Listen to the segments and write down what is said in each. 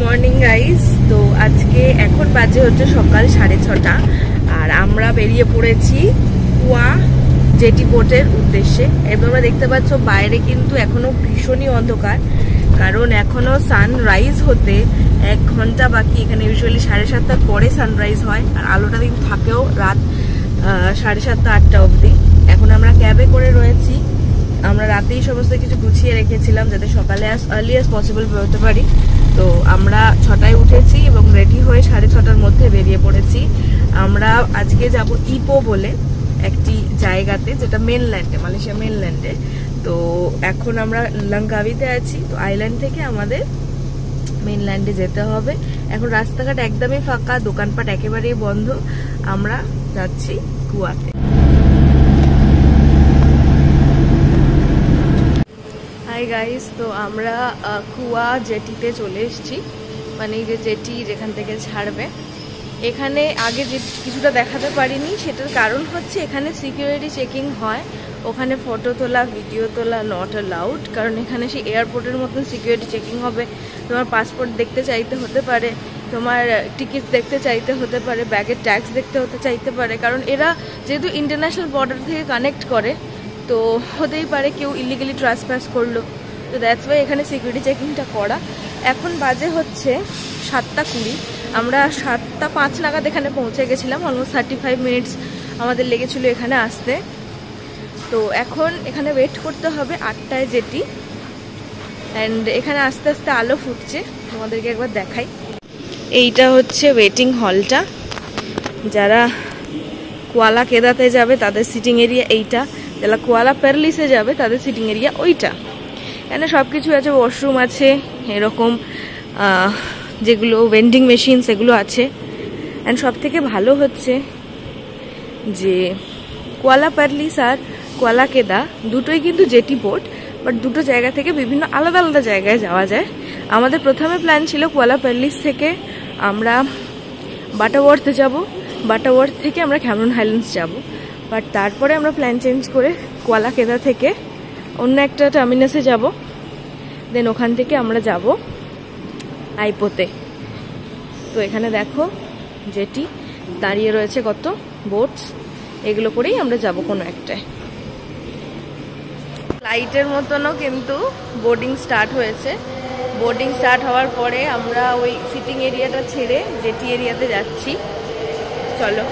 Morning guys. তো আজকে এখন বাজে হচ্ছে সকাল 6:30 আর আমরা বেরিয়ে পড়েছি কুয়া জেটি বোটের উদ্দেশ্যে। এবং তোমরা দেখতে পাচ্ছ বাইরে কিন্তু এখনো ভীষণই অন্ধকার, কারণ এখনো সানরাইজ হতে 1 ঘন্টা বাকি। এখানে ইউজুয়ালি 7:30টার পরে সানরাইজ হয় আর আলোটা কিন্তু থাকেও রাত 7:30-8টা অবধি। এখন আমরা ক্যাবে করে রয়েছি। আমরা রাতেই সমস্ত কিছু গুছিয়ে রেখেছিলাম যাতে সকালে আর্লি অ্যাজ পসিবল বেরোতে পারি। তো আমরা 6টায় উঠেছি এবং রেডি হয়ে 6:30টার মধ্যে বেরিয়ে পড়েছি। আমরা আজকে যাব ইপো বলে একটি জায়গাতে, যেটা মেনল্যান্ডে, মালয়েশিয়া মেনল্যান্ডে। তো এখন আমরা লাঙ্কাভিতে আছি। তো আইল্যান্ড থেকে আমাদের মেনল্যান্ডে যেতে হবে। এখন রাস্তাঘাট একদমই ফাঁকা, দোকানপাট একেবারেই বন্ধ। আমরা যাচ্ছি কুয়াতে। হাই গাইস, তো আমরা কুয়া জেটিতে চলে এসেছি, মানে এই যে জেটি যেখান থেকে ছাড়বে। এখানে আগে যে কিছুটা দেখাতে পারিনি, সেটার কারণ হচ্ছে এখানে সিকিউরিটি চেকিং হয়। ওখানে ফটো তোলা, ভিডিও তোলা নট অ্যালাউড, কারণ এখানে সেই এয়ারপোর্টের মতন সিকিউরিটি চেকিং হবে। তোমার পাসপোর্ট দেখতে চাইতে হতে পারে, তোমার টিকিট দেখতে চাইতে হতে পারে, ব্যাগের ট্যাক্স দেখতে চাইতে পারে, কারণ এরা যেহেতু ইন্টারন্যাশনাল বর্ডার থেকে কানেক্ট করে, তো হতেই পারে কেউ ইলিগালি ট্রান্সপাস করলো। তো দ্যাটস ওয়াই এখানে সিকিউরিটি চেকিংটা করা। এখন বাজে হচ্ছে 7:20। আমরা 7:05 নাগাদ এখানে পৌঁছে গেছিলাম। অলমোস্ট 35 মিনিটস আমাদের লেগেছিলো এখানে আসতে। তো এখন এখানে ওয়েট করতে হবে 8টায় জেটি। অ্যান্ড এখানে আস্তে আস্তে আলো ফুটছে, তোমাদেরকে একবার দেখাই। এইটা হচ্ছে ওয়েটিং হলটা। যারা কুয়ালা কেদাতে যাবে তাদের সিটিং এরিয়া এইটা, যারা কুয়ালা পেরলিসে যাবে তাদের সিটিং এরিয়া ওইটা। এখানে সব কিছু আছে, ওয়াশরুম আছে, এরকম যেগুলো ভেন্ডিং মেশিন সেগুলো আছে। অ্যান্ড সব থেকে ভালো হচ্ছে যে কুয়ালা পেরলিস আর কুয়ালা কেদা দুটোই কিন্তু জেটি বোট, বাট দুটো জায়গা থেকে বিভিন্ন আলাদা আলাদা জায়গায় যাওয়া যায়। আমাদের প্রথমে প্ল্যান ছিল কুয়ালা পেরলিস থেকে আমরা বাটাওয়ার্থে যাব, বাটাওয়ার্থ থেকে আমরা ক্যামেরন হাইল্যান্ডস যাব। বাট তারপরে আমরা প্ল্যান চেঞ্জ করে কুয়ালা কেদা থেকে অন্য একটা টার্মিনাসে যাব, দেন ওখান থেকে আমরা যাব আইপোতে। তো এখানে দেখো জেটি দাঁড়িয়ে রয়েছে, কত বোটস, এগুলো করেই আমরা যাব কোনো একটায়। ফ্লাইটের মতনও কিন্তু বোর্ডিং স্টার্ট হয়েছে। বোর্ডিং স্টার্ট হওয়ার পরে আমরা ওই সিটিং এরিয়াটা ছেড়ে জেটি এরিয়াতে যাচ্ছি। চলো,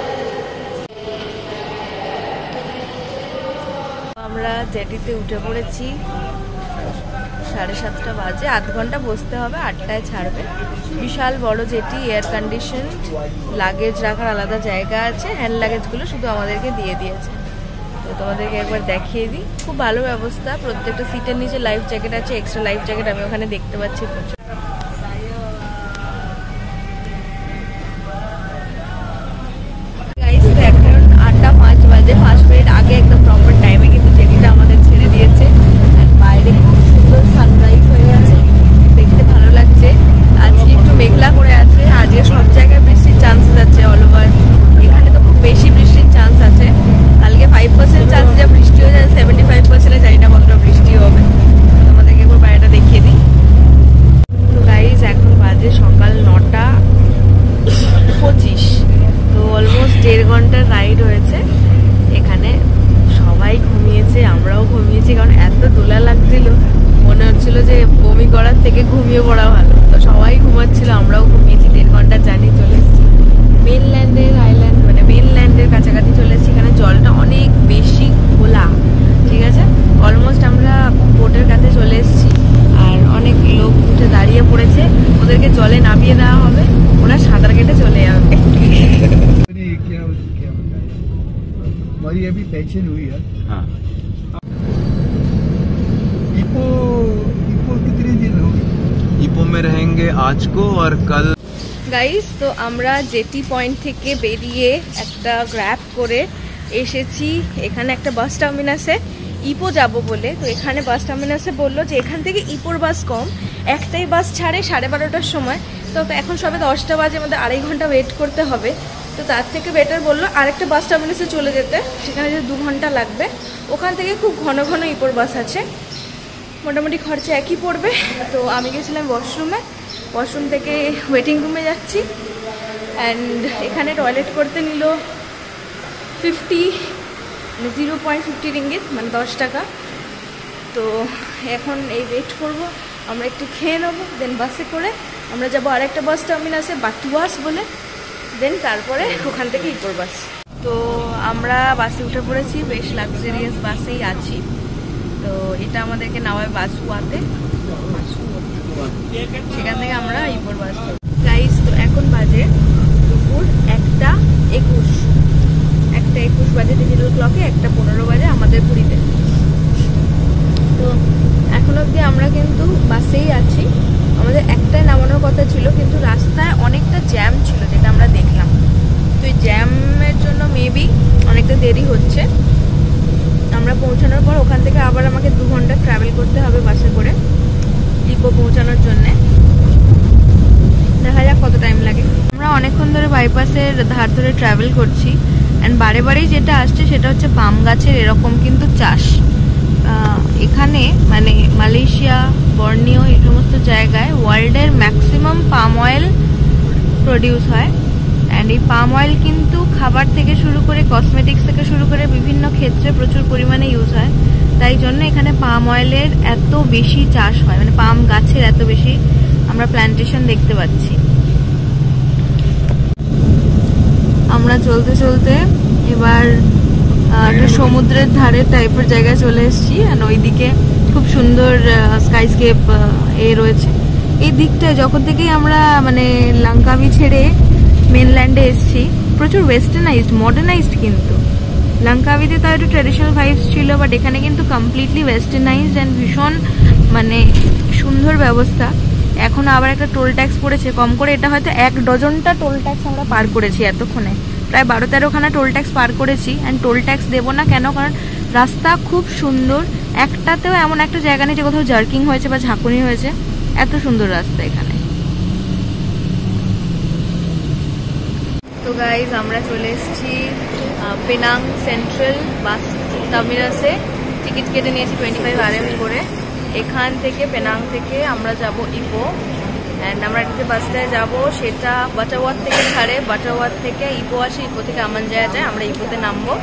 আমরা জেটিতে উঠে পড়েছি। 7:30 বাজে, 8 ঘন্টা বসতে হবে, 8টায় ছাড়বে। বিশাল বড় জেটি, এয়ার কন্ডিশন, লাগেজ রাখার আলাদা জায়গা আছে। হ্যান্ড লাগেজগুলো শুধু আমাদেরকে দিয়ে দিয়েছে। তো তোমাদেরকে একবার দেখিয়ে দিই, খুব ভালো ব্যবস্থা। প্রত্যেকটা সিটের নিচে লাইফ জ্যাকেট আছে, এক্সট্রা লাইফ জ্যাকেট আমি ওখানে দেখতে পাচ্ছি। এখন 8:05 বাজে, 5 মিনিট আগে একদম প্রপার টাইমে কিন্তু জেটিটা আমাদের ছেড়ে দিয়েছে। বাইরে খুব সুন্দর সানরাইজ হয়ে গেছে, দেখতে ভালো লাগছে। আজকে একটু মেঘলা করে আছে, আজকে সব জায়গায় বৃষ্টির চান্সেস আছে অল ওভার। এখানে তো খুব বেশি বৃষ্টির চান্স আছে। কালকে 5% চান্স যা বৃষ্টি হয়ে যায়, 75%-এ জানি না কতটা বৃষ্টি হবে। তোমাদেরকে একবার বাইরেটা দেখিয়ে দিই। তো গাইজ এখন বাজে সকাল 9:25। তো অলমোস্ট 1.5 ঘন্টার রাইড হয়েছে। এখানে সবাই ঘুমিয়েছে, আমরাও ঘুমিয়েছি, কারণ এত দোলা লাগছিল, মনে হচ্ছিল যে বমি করার থেকে ঘুমিয়ে পড়া ভালো। তো সবাই ঘুমাচ্ছিল, আমরাও ঘুমিয়েছি। 1.5 ঘন্টার জার্নি চলে এসেছি মেনল্যান্ডের আইল্যান্ড, মানে মেনল্যান্ডের কাছাকাছি চলে এসেছি। এখানে জলটা অনেক বেশি খোলা, ঠিক আছে। অলমোস্ট আমরা বোটের কাছে চলে এসেছি আর অনেক লোক উঠে দাঁড়িয়ে পড়েছে। ওদেরকে জলে নামিয়ে দেওয়া হবে, ওরা সাঁতার কেটে চলে যাবে। हमारी अभी पेंशन हुई है। हाँ। इपो कितने दिन होगी? इपो में रहेंगे आज को और कल। গাইস, তো আমরা জেটি পয়েন্ট থেকে বেরিয়ে একটা গ্র্যাব করে এসেছি এখানে একটা বাস টার্মিনাসে ইপো যাব বলে। তো এখানে বাস টার্মিনাসে বললো যে এখান থেকে ইপোর বাস কম, একটাই বাস ছাড়ে 12:30টার সময়। তো এখন সবে 10টা বাজে, আমাদের 2.5 ঘন্টা ওয়েট করতে হবে। তো তার থেকে বেটার বললো আরেকটা বাস টার্মিনাসে চলে যেতে, সেখানে যে 2 ঘন্টা লাগবে। ওখান থেকে খুব ঘন ঘন ইপোর বাস আছে, মোটামুটি খরচা একই পড়বে। তো আমি গেছিলাম ওয়াশরুমে, ওয়াশরুম থেকে ওয়েটিং রুমে যাচ্ছি। অ্যান্ড এখানে টয়লেট করতে নিল 0.50 রিঙ্গিত, মানে 10 টাকা। তো এখন এই ওয়েট করব, আমরা একটু খেয়ে নেবো, দেন বাসে করে আমরা যাবো আরেকটা বাস টার্মিনাসে বাটুয়াস বলে, দেন তারপরে ওখান থেকে ইপোর বাস। তো আমরা বাসে উঠে পড়েছি, বেশ লাক্সারিয়াস বাসেই আছি। তো এটা আমাদেরকে নামায় বাসুয়াতে, সেখান থেকে আমরা ইপোর বাস। গাইস, তো এখন বাজে দুপুর 1:21 বাজে ডিজিটাল ক্লকে, 1:15 বাজে আমাদের পুরীতে। তো এখন অবধি আমরা কিন্তু বাসেই আছি। আমাদের একটাই নামানোর কথা ছিল, কিন্তু রাস্তায় অনেকটা জ্যাম ছিল যেটা আমরা দেখলাম। তো এই জ্যামের জন্য মেবি অনেকটা দেরি হচ্ছে। আমরা পৌঁছানোর পর ওখান থেকে আবার আমাকে 2 ঘন্টা ট্রাভেল করতে হবে বাসে করে ইপো পৌঁছানোর জন্যে। দেখা যাক কত টাইম লাগে। আমরা অনেকক্ষণ ধরে বাইপাসের ধার ধরে ট্রাভেল করছি, অ্যান্ড বারে বারেই যেটা আসছে সেটা হচ্ছে পাম গাছের এরকম কিন্তু চাষ। এখানে মানে মালয়েশিয়া, বর্নিও, এই সমস্ত জায়গায় ওয়ার্ল্ডের ম্যাক্সিমাম পাম অয়েল প্রডিউস হয়। অ্যান্ড এই পাম অয়েল কিন্তু খাবার থেকে শুরু করে কসমেটিক্স থেকে শুরু করে বিভিন্ন ক্ষেত্রে প্রচুর পরিমাণে ইউজ হয়। তাই জন্য এখানে পাম অয়েলের এত বেশি চাষ হয়, মানে পাম গাছের এত বেশি আমরা প্ল্যান্টেশন দেখতে পাচ্ছি। আমরা চলতে চলতে এবার একটা সমুদ্রের ধারে টাইপের জায়গায় চলে এসেছি। আর ওইদিকে খুব সুন্দর স্কাইস্কেপ রয়েছে। এই দিকটায় যখন থেকেই আমরা মানে লাঙ্কাবি ছেড়ে মেনল্যান্ডে এসেছি, প্রচুর ওয়েস্টার্নাইজড, মডার্নাইজড। কিন্তু লাঙ্কাবিতে তাও একটু ট্র্যাডিশনাল ভাইবস ছিল, বাট এখানে কিন্তু কমপ্লিটলি ওয়েস্টার্নাইজড অ্যান্ড ভীষণ মানে সুন্দর ব্যবস্থা। এখন আবার একটা টোল ট্যাক্স পড়েছে কম করে, এটা হয়তো 1 ডজনটা টোল ট্যাক্স আমরা পার করেছি এতক্ষণে, প্রায় 12-13খানা টোল ট্যাক্স পার করেছি। অ্যান্ড টোল ট্যাক্স দেবো না কেন, কারণ রাস্তা খুব সুন্দর, একটাতেও এমন একটা জায়গা নেই যে কোথাও জার্কিং হয়েছে বা ঝাঁকুনি হয়েছে, এত সুন্দর রাস্তা এখানে। তো গাইজ, আমরা চলে এসেছি পেনাং সেন্ট্রাল বাস টার্মিনাসে। টিকিট কেটে নিয়েছি 25 RM করে। এখান থেকে পেনাং থেকে আমরা যাব ইপো। অ্যান্ড আমরা যে বাসটায় যাব সেটা বাটাওয়াত থেকে ছাড়ে, বাটাওয়াত থেকে ইপো আসে, ইপো থেকে আমানজায়া যায়। আমরা ইপোতে নামবো।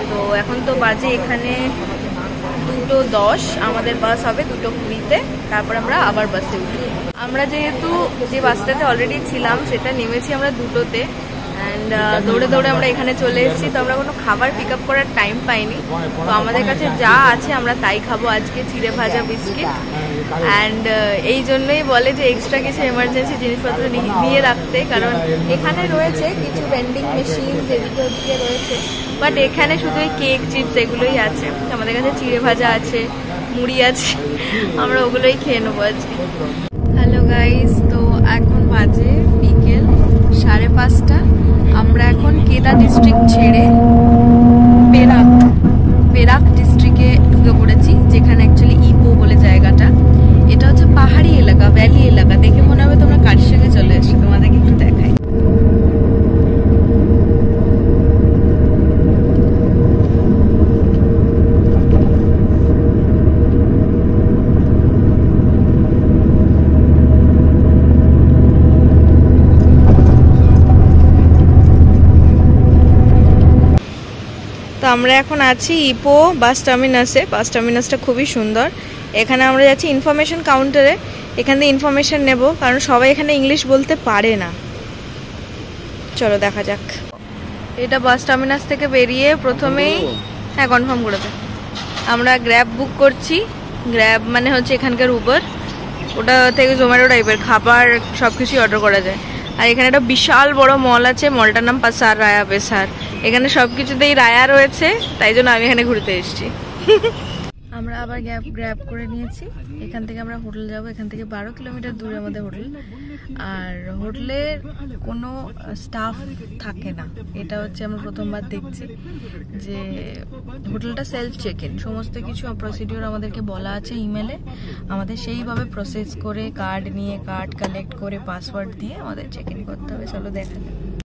তো এখন তো বাজে এখানে 2:10, আমাদের বাস হবে 2:20-তে। তারপর আমরা আবার বাসে উঠি। আমরা যেহেতু যে বাসটাতে অলরেডি ছিলাম সেটা নেমেছি আমরা 2টোতে। অ্যান্ড দৌড়ে দৌড়ে আমরা এখানে চলে এসেছি। তো আমরা কোনো খাবার পিক আপ করার টাইম পাইনি। তো আমাদের কাছে যা আছে আমরা তাই খাবো আজকে, চিড়ে ভাজা, বিস্কিট। অ্যান্ড এই জন্যই বলে যে এক্সট্রা কিছু এমার্জেন্সি জিনিসপত্র নিয়ে রাখতে, কারণ এখানে রয়েছে কিছু ভেন্ডিং মেশিন যেদিকে ওদিকে রয়েছে, বাট এখানে শুধু ওই কেক, চিপস এগুলোই আছে। আমাদের কাছে চিড়ে ভাজা আছে, মুড়ি আছে, আমরা ওগুলোই খেয়ে নেবো আজকে। হ্যালো গাইজ, তো এখন বাজে বিকেল 5:30। আমরা এখন কেদা ডিস্ট্রিক্ট ছেড়ে পেরাক ডিস্ট্রিক্টে ঢুকে পড়েছি, যেখানে অ্যাকচুয়ালি ইপো বলে জায়গাটা। এটা হচ্ছে পাহাড়ি এলাকা, ভ্যালি এলাকা। দেখে মনে হবে তোমরা কার্শিয়াঙে চলে এসছো। তোমাদেরকে একটু দেখাই। তো আমরা এখন আছি ইপো বাস টার্মিনাসে। বাস টার্মিনাসটা খুবই সুন্দর। এখানে আমরা যাচ্ছি ইনফরমেশন কাউন্টারে। এখান থেকে ইনফরমেশন নেব, কারণ সবাই এখানে ইংলিশ বলতে পারে না। চলো দেখা যাক। এটা বাস টার্মিনাস থেকে বেরিয়ে প্রথমেই, হ্যাঁ কনফার্ম করে দে, আমরা গ্র্যাব বুক করছি। গ্র্যাব মানে হচ্ছে এখানকার উবার। ওটা থেকে জোম্যাটো টাইপের খাবার সব কিছুই অর্ডার করা যায়। আর এখানে একটা বিশাল বড় মল আছে, মলটার নাম পাসার রায়া বেসার। এখানে সব কিছুতেই রায়া রয়েছে, তাই জন্য আমি এখানে ঘুরতে এসেছি। আমরা আবার গ্র্যাব করে নিয়েছি। এখান থেকে আমরা হোটেল যাব। এখান থেকে 12 কিলোমিটার দূরে আমাদের হোটেল। আর হোটেলে কোনো স্টাফ থাকে না, এটা হচ্ছে আমরা প্রথমবার দেখছি যে হোটেলটা সেলফ চেক ইন। সমস্ত কিছু প্রসিডিওর আমাদেরকে বলা আছে ইমেলে। আমাদের সেইভাবে প্রসেস করে কার্ড নিয়ে, কার্ড কালেক্ট করে, পাসওয়ার্ড দিয়ে আমাদের চেক ইন করতে হবে। চলো দেখা যাক।